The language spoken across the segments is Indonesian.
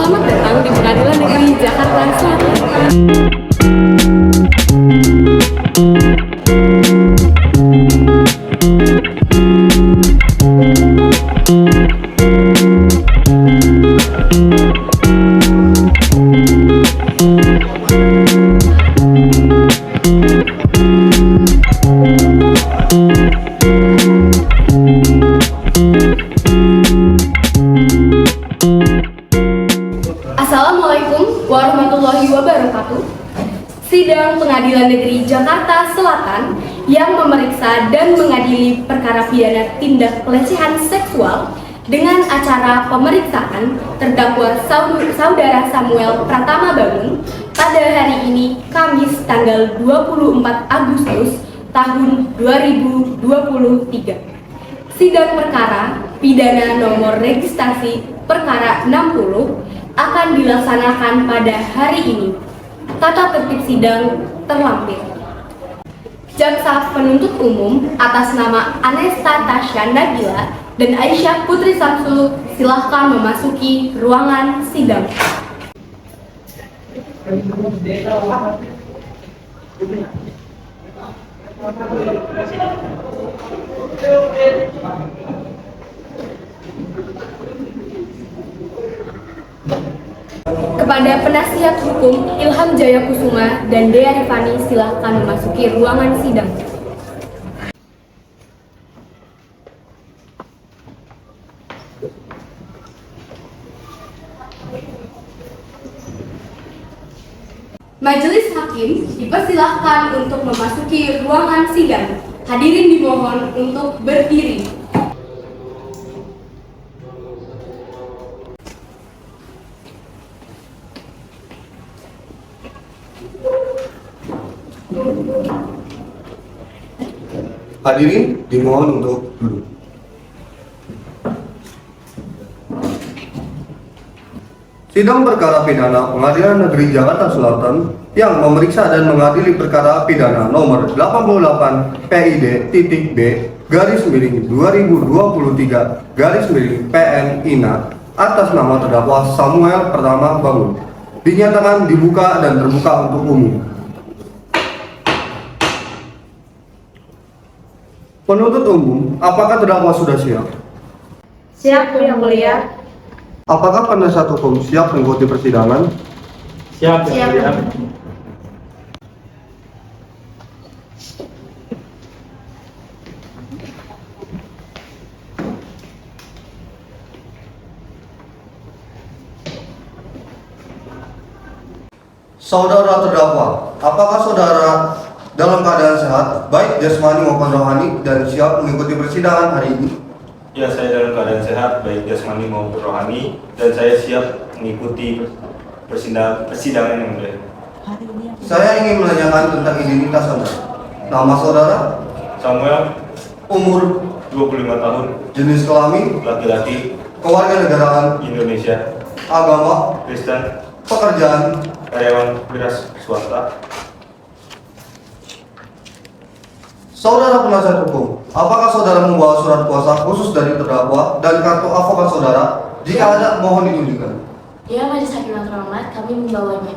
Selamat datang di Pengadilan Negeri Jakarta Selatan. Assalamualaikum warahmatullahi wabarakatuh. Sidang Pengadilan Negeri Jakarta Selatan yang memeriksa dan mengadili perkara pidana tindak pelecehan seksual dengan acara pemeriksaan terdakwa Saudara Samuel Pratama Bangun pada hari ini Kamis tanggal 24 Agustus tahun 2023. Sidang perkara pidana nomor registrasi perkara 60 akan dilaksanakan pada hari ini. Tata tertib sidang terlampir. Jaksa penuntut umum atas nama Anesta Tasya Nabila dan Aisyah Putri Samsul silahkan memasuki ruangan sidang. Kepada penasihat hukum Ilham Jaya Kusuma dan Dea Rifani silahkan memasuki ruangan sidang. Majelis hakim dipersilahkan untuk memasuki ruangan sidang. Hadirin dimohon untuk berdiri. Hadirin dimohon untuk duduk. Sidang perkara pidana Pengadilan Negeri Jakarta Selatan yang memeriksa dan mengadili perkara pidana nomor 88 PID.B garis miring 2023 garis miring PN INA atas nama terdakwa Samuel Pratama Bangun dinyatakan dibuka dan terbuka untuk umum. Penuntut umum, apakah terdakwa sudah siap? Siap, Yang Mulia. Apakah penasihat hukum siap mengikuti persidangan? Siap, Yang Mulia. Saudara terdakwa, apakah saudara dalam keadaan sehat, baik jasmani maupun rohani, dan siap mengikuti persidangan hari ini? Ya, saya dalam keadaan sehat, baik jasmani maupun rohani, dan saya siap mengikuti persidangan yang mulia. Saya ingin menanyakan tentang identitas saudara. Nama saudara? Samuel, Umur? 25 tahun, Jenis kelamin? laki-laki, Kewarganegaraan? Indonesia, Agama? Kristen, Pekerjaan? karyawan wira swasta. Saudara penasihat hukum, apakah saudara membawa surat kuasa khusus dari terdakwa dan kartu avokat saudara? Jika ada, mohon ditunjukkan. Ya, Majelis Hakim yang terhormat, kami membawanya.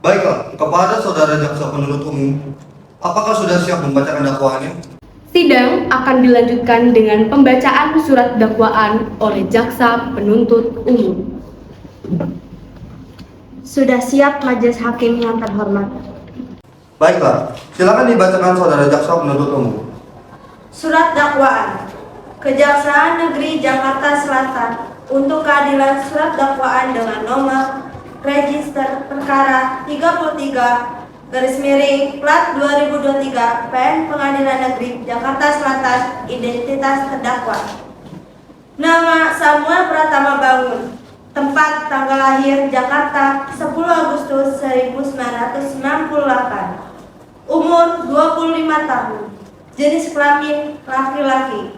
Baiklah, kepada saudara jaksa penuntut umum, apakah sudah siap membacakan dakwaannya? Sidang akan dilanjutkan dengan pembacaan surat dakwaan oleh jaksa penuntut umum. Sudah siap, Majelis Hakim yang terhormat. Baiklah, silakan dibacakan saudara jaksa penuntut umum. Surat dakwaan. Kejaksaan Negeri Jakarta Selatan untuk keadilan surat dakwaan dengan nomor register perkara 33 garis miring plat 2023 PN Pengadilan Negeri Jakarta Selatan. Identitas terdakwa: nama Samuel Pratama Bangun. Tempat tanggal lahir Jakarta 10 Agustus 1998. Umur 25 tahun. jenis kelamin laki-laki,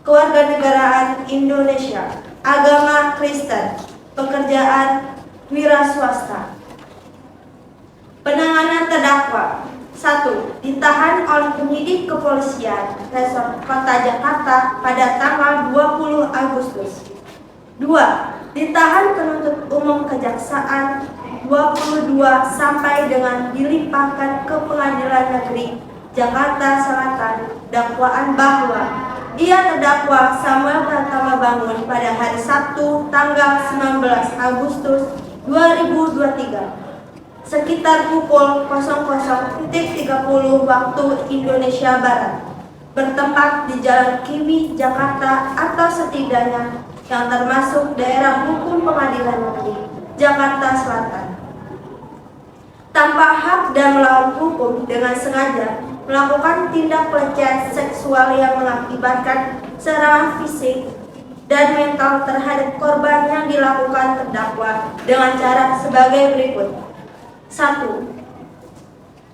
kewarganegaraan Indonesia, agama Kristen, pekerjaan wira swasta. Penanganan terdakwa: 1. Ditahan oleh penyidik kepolisian Resort Kota Jakarta pada tanggal 20 Agustus. 2. Ditahan penuntut umum Kejaksaan 22 sampai dengan dilimpahkan ke Pengadilan Negeri Jakarta Selatan dakwaan bahwa ia terdakwa Samuel Pratama Bangun pada hari Sabtu tanggal 19 Agustus 2023 sekitar pukul 00.30 waktu Indonesia Barat bertempat di Jalan Kiwi, Jakarta atau setidaknya yang termasuk daerah hukum Pengadilan Negeri Jakarta Selatan. Tanpa hak dan melawan hukum dengan sengaja melakukan tindak pelecehan seksual yang mengakibatkan serangan fisik dan mental terhadap korban yang dilakukan terdakwa dengan cara sebagai berikut. 1.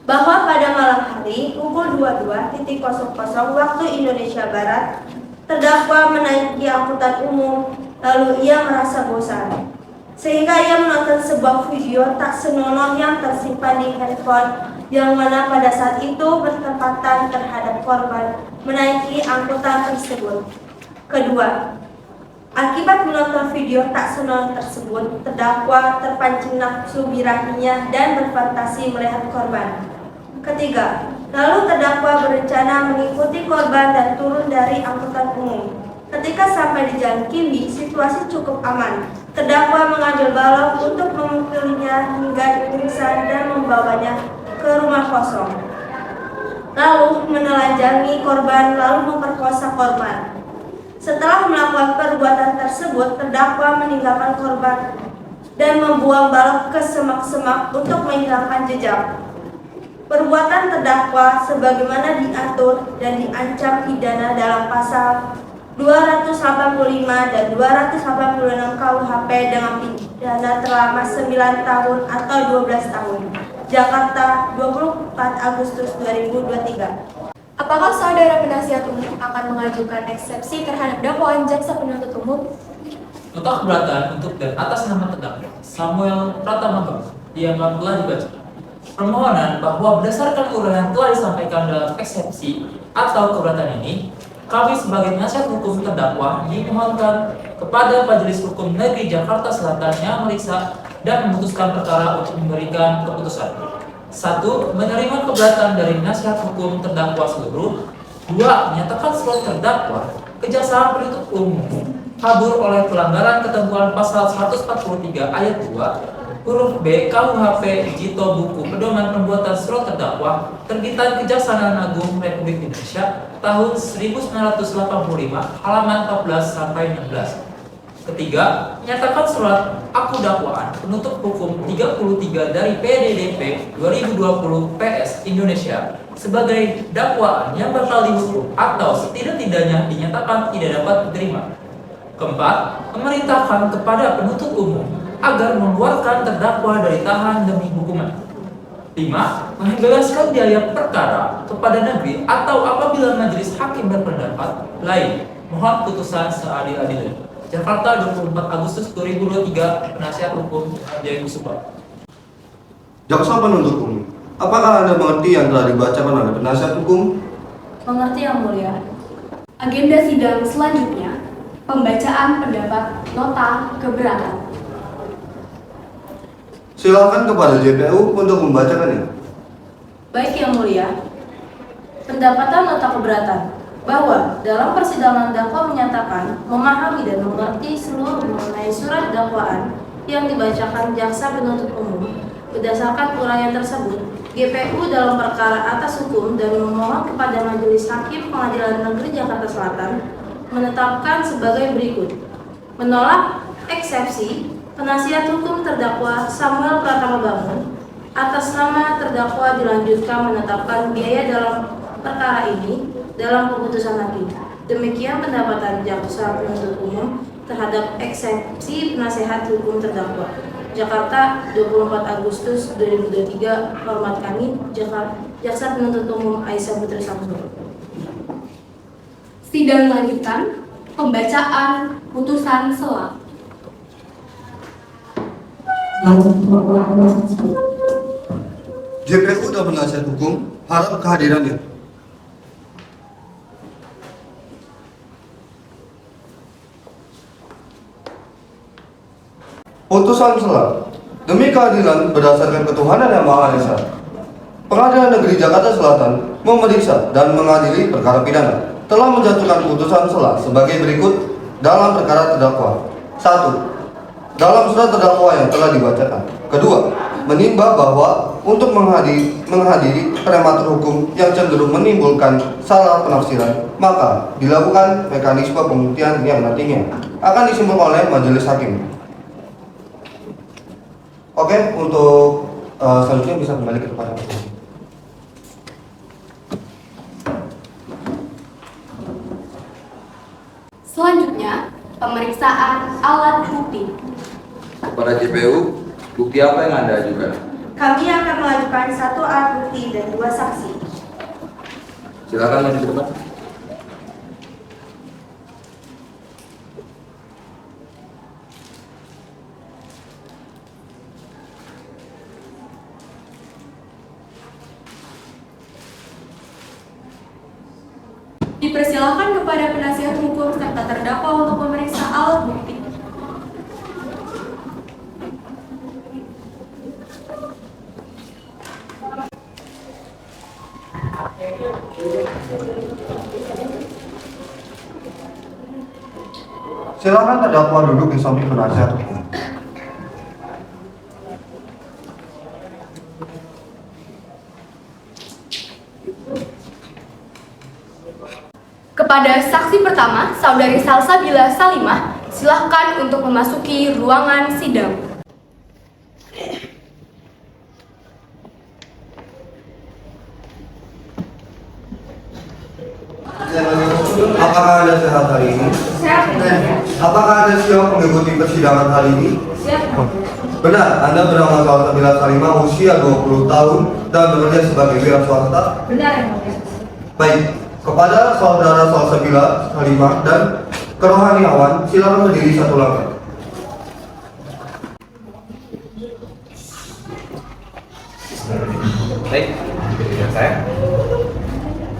Bahwa pada malam hari pukul 22.00 waktu Indonesia Barat, terdakwa menaiki angkutan umum lalu ia merasa bosan sehingga ia menonton sebuah video tak senonoh yang tersimpan di handphone yang mana pada saat itu bertepatan terhadap korban menaiki angkutan tersebut. Kedua, akibat menonton video tak senonoh tersebut, terdakwa terpancing nafsu birahinya dan berfantasi melihat korban. Ketiga, lalu terdakwa berencana mengikuti korban dan turun dari angkutan umum. Ketika sampai di Jalan Kiwi, situasi cukup aman. Terdakwa mengambil balok untuk memukulinya hingga pingsan dan membawanya ke rumah kosong. Lalu menelanjangi korban lalu memperkosa korban. Setelah melakukan perbuatan tersebut, terdakwa meninggalkan korban dan membuang balok ke semak-semak untuk menghilangkan jejak. Perbuatan terdakwa sebagaimana diatur dan diancam pidana dalam pasal 285 dan 286 KUHP dengan pidana terlama 9 tahun atau 12 tahun. Jakarta, 24 Agustus 2023. Apakah saudara penasihat umum akan mengajukan eksepsi terhadap dakwaan jaksa penuntut umum? Nota keberatan untuk dan atas nama terdakwa Samuel Pratama Bangun dianggap telah dibaca. Permohonan bahwa berdasarkan uraian telah disampaikan dalam eksepsi atau keberatan ini, kami sebagai penasihat hukum terdakwa dimohonkan kepada Majelis Hukum Negeri Jakarta Selatan yang memeriksa dan memutuskan perkara untuk memberikan keputusan. 1. Menerima keberatan dari penasihat hukum terdakwa seluruh. 2. Menyatakan surat terdakwa Kejaksaan Penuntut Umum kabur oleh pelanggaran ketentuan pasal 143 ayat 2 huruf B KUHP Jito Buku Pedoman Pembuatan Surat Terdakwa terbitan Kejaksaan Agung Republik Indonesia tahun 1985 halaman 14 sampai 16. Ketiga, menyatakan surat aku dakwaan penuntut hukum 33 dari PDDP 2020 PS Indonesia sebagai dakwaan yang batal dihukum atau setidak-tidaknya dinyatakan tidak dapat diterima. Keempat, memerintahkan kepada penuntut umum agar mengeluarkan terdakwa dari tahan demi hukuman. 5. Membebaskan biaya perkara kepada negeri atau apabila majelis hakim berpendapat lain. Mohon putusan seadil-adilnya. Jakarta, 24 Agustus 2023, Penasihat Hukum Jaya Kusuma. Jaksa penuntut umum, apakah Anda mengerti yang telah dibacakan oleh penasihat hukum? Mengerti yang mulia. Agenda sidang selanjutnya, pembacaan pendapat nota keberatan. Silakan kepada JPU untuk membacakannya. Baik yang mulia. Pendapatan nota keberatan bahwa dalam persidangan dakwa menyatakan memahami dan mengerti seluruh mengenai surat dakwaan yang dibacakan jaksa penuntut umum. Berdasarkan uraian tersebut, GPU dalam perkara atas hukum dan memohon kepada Majelis Hakim Pengadilan Negeri Jakarta Selatan menetapkan sebagai berikut. Menolak eksepsi penasihat hukum terdakwa Samuel Pratama Bangun atas nama terdakwa dilanjutkan menetapkan biaya dalam perkara ini dalam keputusan hakim. Demikian pendapatan jaksa penuntut umum terhadap eksepsi penasihat hukum terdakwa. Jakarta, 24 Agustus 2023. Hormat kami, Jaksa penuntut umum Aisyah Putri Samsudin. Sidang lanjutan, pembacaan putusan sela. JPU dan penasihat hukum harap kehadirannya. Putusan sela. Demi keadilan berdasarkan ketuhanan yang Maha Esa, Pengadilan Negeri Jakarta Selatan memeriksa dan mengadili perkara pidana telah menjatuhkan putusan sela sebagai berikut dalam perkara terdakwa. 1. Dalam surat terdakwa yang telah dibacakan. Kedua, menimbang bahwa untuk menghadiri prematur hukum yang cenderung menimbulkan salah penafsiran, maka dilakukan mekanisme pembuktian yang nantinya akan disimpulkan oleh majelis hakim. Oke, untuk selanjutnya bisa kembali ke tempat yang lain. Selanjutnya, pemeriksaan alat bukti. Kepada JPU, bukti apa yang Anda ajukan? Kami akan mengajukan 1 alat bukti dan 2 saksi. Silakan maju ke depan. Dipersilakan kepada penasihat hukum serta terdakwa untuk memeriksa alat bukti. Silakan terdakwa duduk di samping penasihat hukum. Kepada saksi pertama, Saudari Salsabila Salimah, silahkan untuk memasuki ruangan sidang. Apakah Anda sehat hari ini? Apakah Anda siap mengikuti persidangan hari ini? Benar, Anda bernama Salsabila Salimah, usia 20 tahun dan bekerja sebagai wira swasta? Benar, Yang Mulia. Baik, kepada saudara Salsabila Salimah dan kerohaniawan, silakan berdiri 1 langkah. Baik, saya.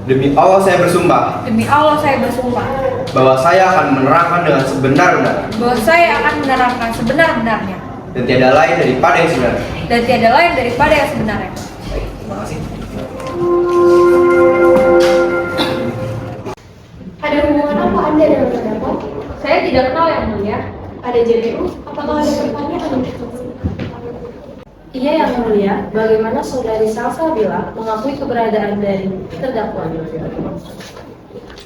Demi Allah saya bersumpah Demi Allah saya bersumpah bahwa saya akan menerangkan dengan sebenar-benar bahwa saya akan menerangkan sebenar-benarnya dan tiada lain daripada yang sebenarnya. dan tiada lain daripada yang sebenarnya. Baik, terima kasih. Ada hubungan apa Anda dengan terdakwa? Saya tidak kenal Yang Mulia. Ada JPU? Apakah ada pertanyaan untuk saksi? Iya Yang Mulia, bagaimana Saudari Salsabila mengakui keberadaan dari terdakwa?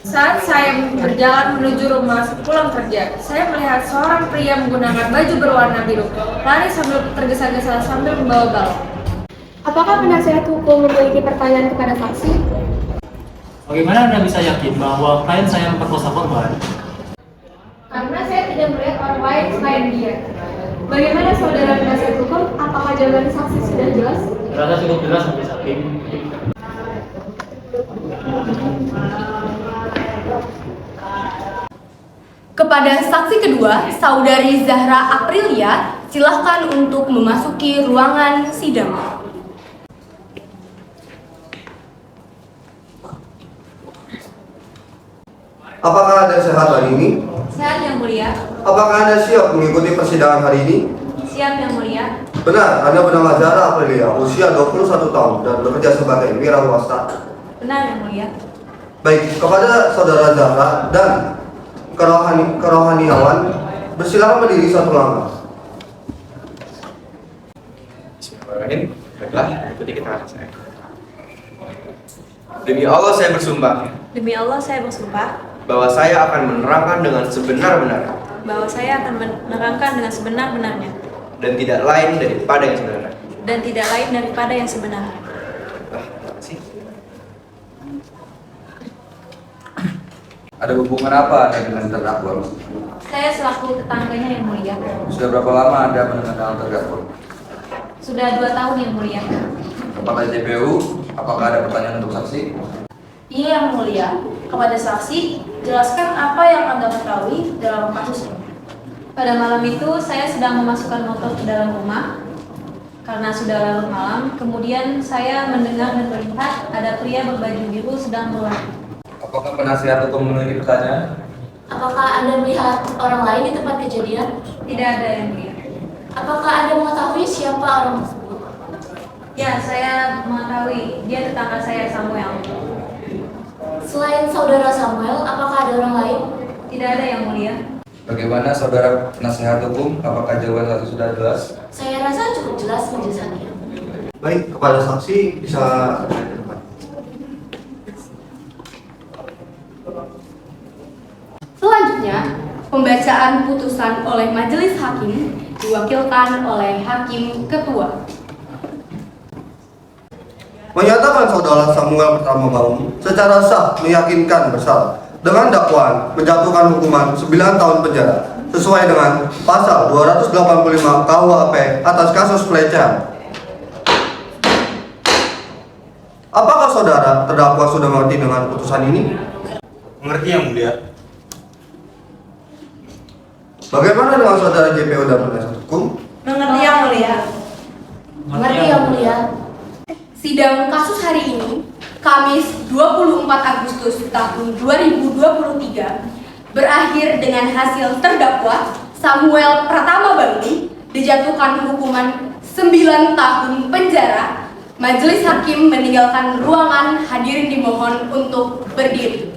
Saat saya berjalan menuju rumah sepulang kerja, saya melihat seorang pria menggunakan baju berwarna biru lari sambil tergesa-gesa sambil membawa balok. Apakah penasihat hukum memiliki pertanyaan kepada saksi? Bagaimana Anda bisa yakin bahwa klien saya memperkosa korban? Karena saya tidak melihat orang lain selain dia. Bagaimana saudara penasihat hukum? Apakah jawaban saksi sudah jelas? Terasa cukup jelas sampai hakim. Kepada saksi kedua, Saudari Zahra Aprilia, silahkan untuk memasuki ruangan sidang. Apakah Anda sehat hari ini? Sehat Yang Mulia. Apakah Anda siap mengikuti persidangan hari ini? Siap Yang Mulia. Benar, Anda bernama Zahra Aprilia, usia 21 tahun dan bekerja sebagai wira swasta? Benar Yang Mulia. Baik, kepada saudara Zahra dan kerohaniawan, bersilakan berdiri 1 langkah. Bismillahirrahmanirrahim. Baiklah, ikuti keterangan saya. Demi Allah saya bersumpah Demi Allah saya bersumpah bahwa saya akan menerangkan dengan sebenar-benarnya bahwa saya akan menerangkan dengan sebenar-benarnya dan tidak lain daripada yang sebenarnya. dan tidak lain daripada yang sebenarnya. Terima kasih. Ada hubungan apa Anda dengan terdakwa? Saya selaku tetangganya Yang Mulia. Sudah berapa lama Anda mengenal terdakwa? Sudah 2 tahun Yang Mulia. Kepada JPU, apakah ada pertanyaan untuk saksi? Iya Yang Mulia, Kepada saksi, jelaskan apa yang Anda ketahui dalam kasus ini. Pada malam itu saya sedang memasukkan motor ke dalam rumah karena sudah larut malam. Kemudian saya mendengar dan melihat ada pria berbaju biru sedang berlari. Apakah penasihat hukum memiliki pertanyaan? Apakah Anda melihat orang lain di tempat kejadian? Tidak ada yang mulia. Apakah Anda mengetahui siapa orang tersebut? Ya, saya mengetahui dia tetangga saya Samuel. Selain saudara Samuel, apakah ada orang lain? Tidak ada yang mulia. Bagaimana saudara penasihat hukum? Apakah jawaban saksi sudah jelas? Saya rasa cukup jelas penjelasannya. Baik, kepada saksi bisa. Selanjutnya, pembacaan putusan oleh majelis hakim diwakilkan oleh hakim ketua. Menyatakan saudara Samuel Pratama Baum secara sah meyakinkan bersalah dengan dakwaan menjatuhkan hukuman 9 tahun penjara sesuai dengan pasal 285 KUHP atas kasus pelecehan. Apakah saudara terdakwa sudah mengerti dengan putusan ini? Mengerti yang mulia. Bagaimana dengan saudara JPO dan penasihat hukum? Mengerti yang mulia. Mengerti yang mulia. Sidang kasus hari ini, Kamis 24 Agustus tahun 2023, berakhir dengan hasil terdakwa Samuel Pratama Baum dijatuhkan hukuman 9 tahun penjara. Majelis hakim meninggalkan ruangan, hadirin dimohon untuk berdiri.